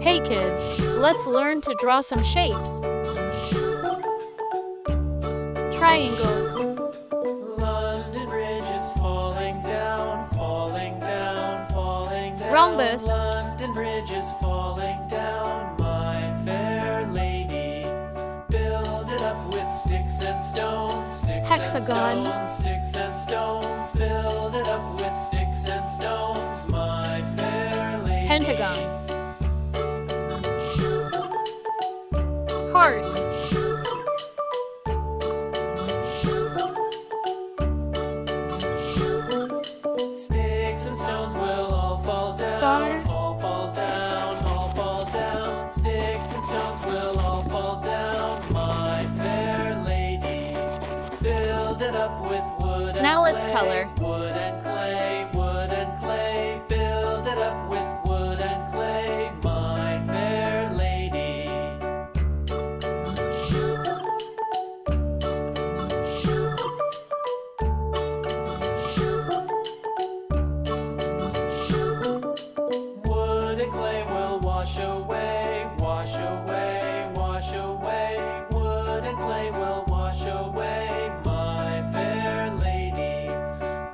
Hey kids, let's learn to draw some shapes. Triangle. London Bridge is falling down, falling down, falling down. Rhombus. London Bridge is falling down, my fair lady. Build it up with sticks and stones, sticks Hexagon. and stones, sticks and stones. Build it up with sticks and stones, my fair lady. Pentagon. Heart. Sticks and stones will all fall down. Star. All fall down, all fall down. Sticks and stones will all fall down, my fair lady. Build it up with wood and Now clay. let's color. Wood and clay, wood and clay. Build it up with wood and clay, my fair lady. Wood and clay will wash away, wash away, wash away. Wood and clay will wash away, my fair lady.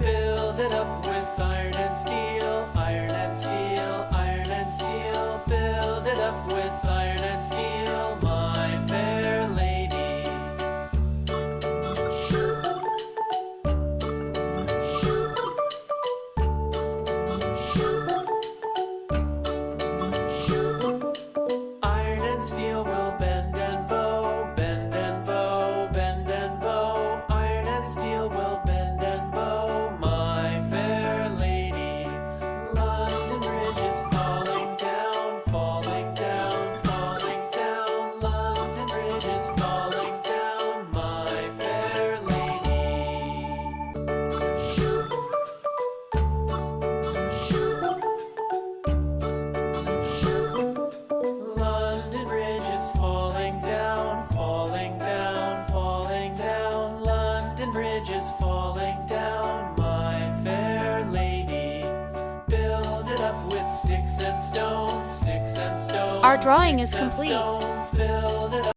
Build it up with iron and steel, iron and steel, iron and steel. Build it up with iron and steel, my fair lady. Iron and steel will bend and bow, bend and bow, bend and bow. Iron and steel will bend and bow, my fair lady. London Bridge is falling down, falling down, falling down. London Bridge is falling down, my fair lady. London Bridge is falling down, falling down, falling down. London Bridge is falling down, my fair lady. Build it up with sticks and stones, sticks and stones. Our drawing is sticks and complete. stones.